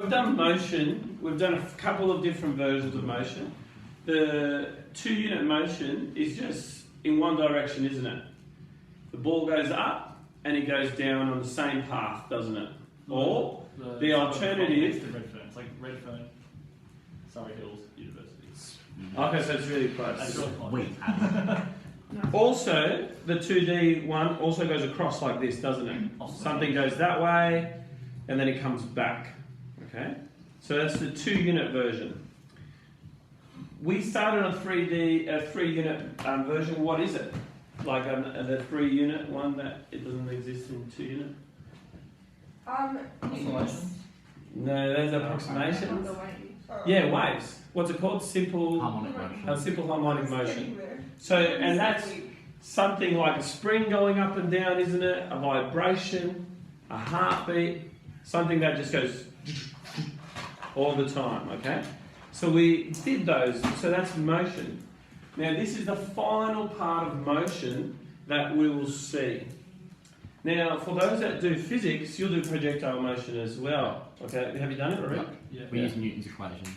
We've done motion, we've done a couple of different versions of motion. The 2-unit motion is just in one direction, isn't it? The ball goes up and it goes down on the same path, doesn't it? Or the alternative... It's like Redfern, Surrey Hills University. Okay, so it's really close. That's really close. Also, the 2D one also goes across like this, doesn't it? Something goes that way and then it comes back. Okay, so that's the 2-unit version. We started on 3-unit version. What is it? Like the 3-unit one that it doesn't exist in 2-unit? Oscillations? No, there's approximations. Yeah, waves. What's it called? Simple harmonic motion. Simple harmonic motion. So, and that's something like a spring going up and down, isn't it? A vibration, a heartbeat, something that just goes all the time, okay? So we did those, so that's motion. Now this is the final part of motion that we will see. Now for those that do physics, you'll do projectile motion as well, okay? Have you done it already? Yep. Yeah. We use Newton's equations.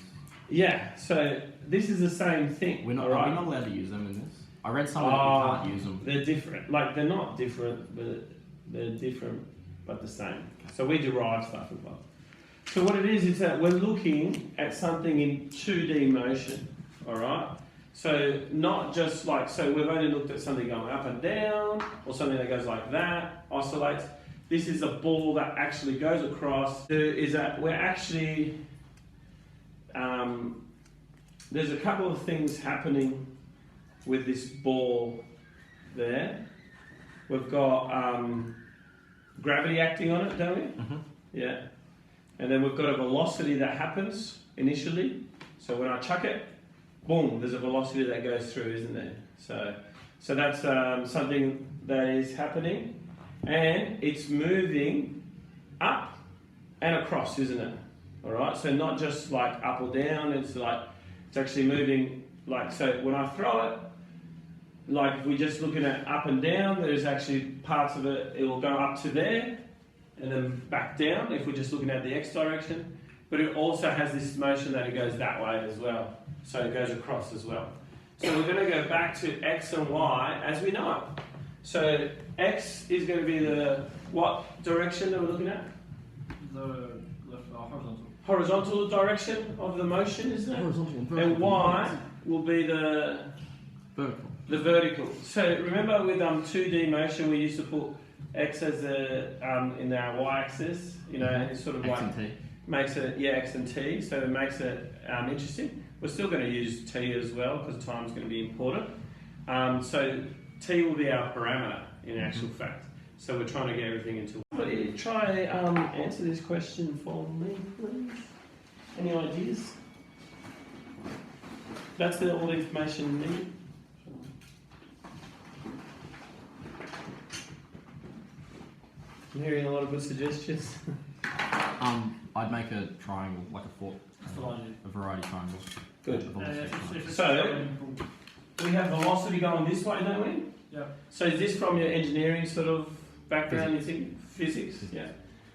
Yeah, so this is the same thing. We're not allowed to use them in this. I read somewhere that we can't use them. They're different, like they're not different, but they're different but the same. So we derive stuff as well. So what it is that we're looking at something in 2D motion, alright? So not just like, so we've only looked at something going up and down, or something that goes like that, oscillates. This is a ball that actually goes across. Is that we're actually, there's a couple of things happening with this ball there. We've got gravity acting on it, don't we? Mm-hmm. Yeah. And then we've got a velocity that happens initially. So when I chuck it, boom, there's a velocity that goes through, isn't there? So that's something that is happening. And it's moving up and across, isn't it? All right, so not just like up or down, it's actually moving like, so when I throw it, like if we're just looking at up and down, there's actually parts of it, it will go up to there, and then back down if we're just looking at the X direction, but it also has this motion that it goes that way as well, so it goes across as well. So we're going to go back to X and Y as we know it. So X is going to be the, what direction that we're looking at? The left, horizontal. Horizontal direction of the motion, isn't it? Horizontal and vertical. And Y will be the vertical. The vertical. So remember with 2D motion we used to put X as in our Y-axis, you know, and it's sort of X like and T. Makes it, yeah, X and T, so it makes it interesting. We're still going to use T as well because time's going to be important. So T will be our parameter in actual fact. So we're trying to get everything into. Somebody try answer this question for me, please. Any ideas? That's all the information needed. I'm hearing a lot of good suggestions. I'd make a triangle, like a variety triangle. Good. So we have velocity going this way, don't we? Yeah. So is this from your engineering sort of background, you think? Physics? Yeah.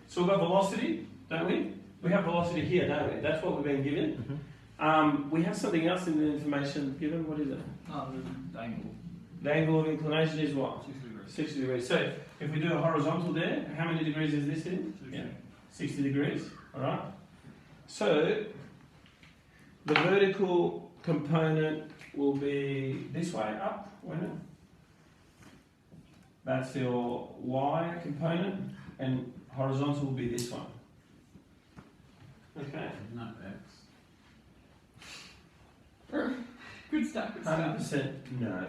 So we've got velocity, don't we? We have velocity here, don't we? That's what we've been given. Mm-hmm. We have something else in the information given. What is it? The angle. The angle of inclination is what? 60 degrees. 60 degrees. So if we do a horizontal there, how many degrees is this in? 60. Yeah. 60 degrees. All right. So the vertical component will be this way up, won't it? That's your Y component, and horizontal will be this one. Okay. No X. Good stuff. 100% no.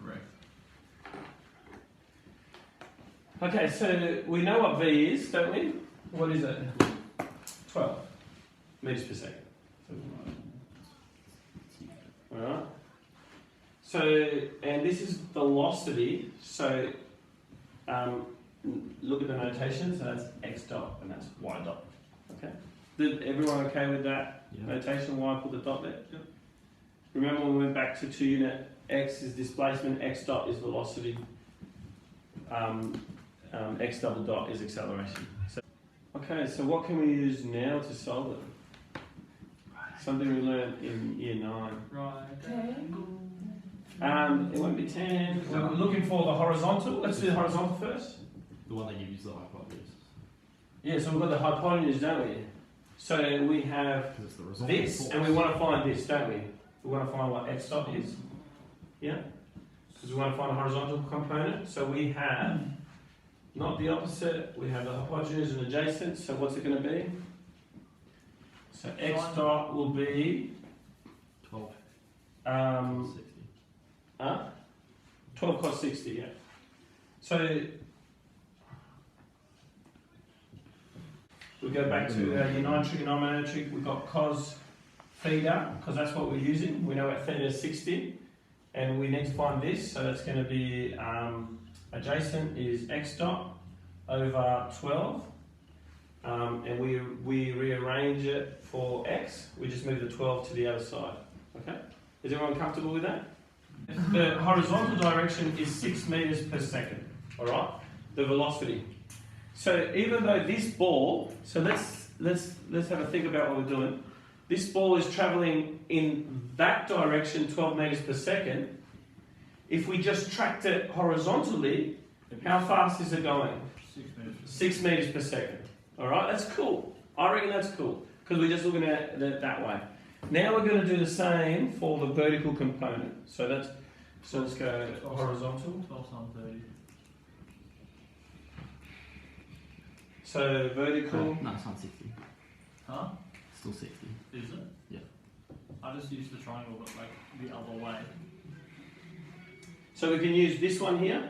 Correct. Okay, so we know what V is, don't we? What is it? 12 meters per second. Alright. So, and this is velocity, so look at the notation, so that's x dot and that's y dot. Okay. Did everyone okay with that notation? Why put the dot there? Yep. Remember when we went back to 2 unit, x is displacement, x dot is velocity, x double dot is acceleration. So Okay, so what can we use now to solve it? Something we learned in year 9. Right. It won't be 10. We're looking for the horizontal. Let's do the horizontal first. The one that gives you the hypotenuse. Yeah, so we've got the hypotenuse, don't we? So we have Because it's the result. this, and we want to find this, don't we? We want to find what x dot is. Yeah? Because we want to find a horizontal component. So we have not the opposite, we have the hypotenuse and adjacent. So what's it going to be? So x dot will be 12. 60. 12 cos 60, yeah. So we go back to our year 9 trigonometry. We've got cos theta, because that's what we're using. We know that theta is 60, and we need to find this. So that's going to be adjacent is x dot over 12, and we rearrange it for x. We just move the 12 to the other side. Okay, is everyone comfortable with that? The horizontal direction is 6 meters per second. All right, the velocity. So even though this ball, so let's have a think about what we're doing. This ball is traveling in that direction 12 meters per second. If we just tracked it horizontally, how fast is it going? 6 meters per second. All right, that's cool. I reckon that's cool because we're just looking at it that way. Now we're going to do the same for the vertical component. So let's go horizontal. 12 times 30. So vertical. No, it's not 60. Huh? Still 60. Is it? Yeah. I just used the triangle, but like the other way. So we can use this one here.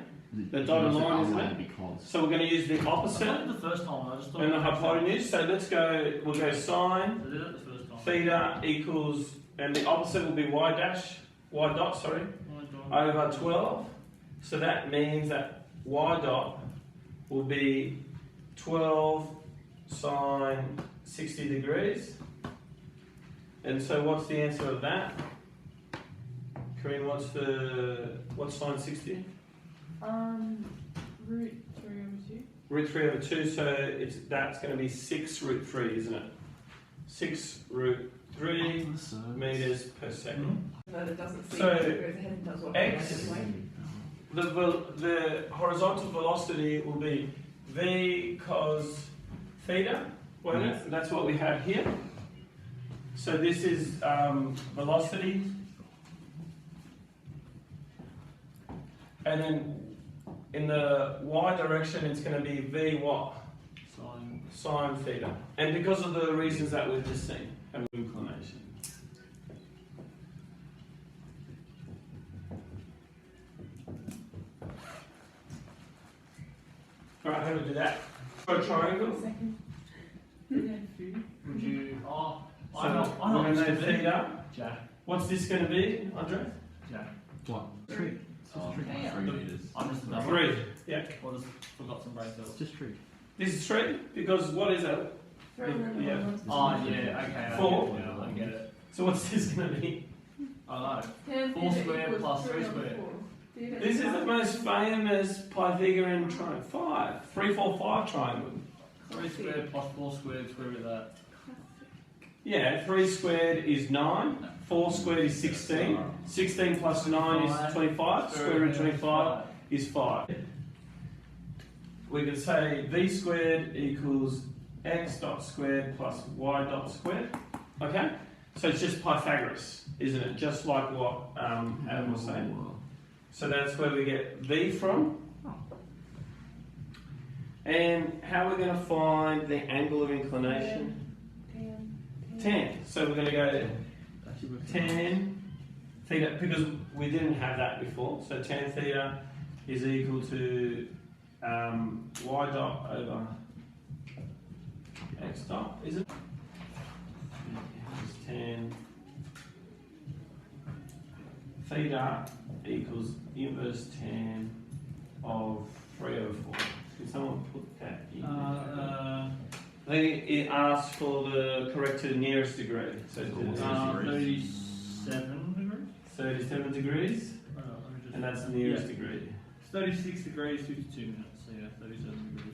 The dotted line, isn't it? Because So we're going to use the I opposite thought the first time. I just thought. and the hypotenuse. So let's go. We'll go sine I did it the first time. theta equals, and the opposite will be y dot. Sorry. Over 12. So that means that y dot will be 12 sine 60 degrees. And so what's the answer of that? Corinne, what's sine 60? Root 3 over 2. Root 3 over 2, so that's going to be 6 root 3, isn't it? 6 root 3 meters per second. No, that doesn't seem So, it goes ahead and does what x, the horizontal velocity will be v cos theta, won't it? That's what we have here. So this is velocity. And then in the y direction, it's going to be v what? Sine theta. And because of the reasons that we've just seen, and inclination. Alright, how do we do that? For a triangle. Second. Would you? Oh, So I know. we're going to know theta. Jack. What's this going to be, Andre? Jack. what? 3. Oh, 3 meters. I'm just a 3. Yeah. Well, just forgot some brain cells. It's just 3. This is 3 because what is it? 3 and then Yeah. 1. Oh yeah, okay. 4. I get it. So what's this going to be? I know. 10 4 theta squared equals plus 3 over squared. 4. Theta This is is the most famous Pythagorean triangle. 5. 3, 4, 5 triangle. 3 squared plus 4 squared, square root of that. Yeah, 3 squared is 9. 4 squared is 16. 16 plus 9 is 25. Square root of 25 is 5. We could say v squared equals x dot squared plus y dot squared. Okay? So it's just Pythagoras, isn't it? Just like what Adam was saying. So that's where we get v from. And how we're going to find the angle of inclination? 10. So we're going to go 10 theta, because we didn't have that before. So tan theta is equal to y dot over x dot, is it? It's 10 theta equals inverse tan of 3 over 4. Can someone put that in? I think it asks for the correct to the nearest degree. So 37 degrees. 37 degrees, and that's the nearest degree. 36 degrees, 52 minutes. So yeah, 37 degrees.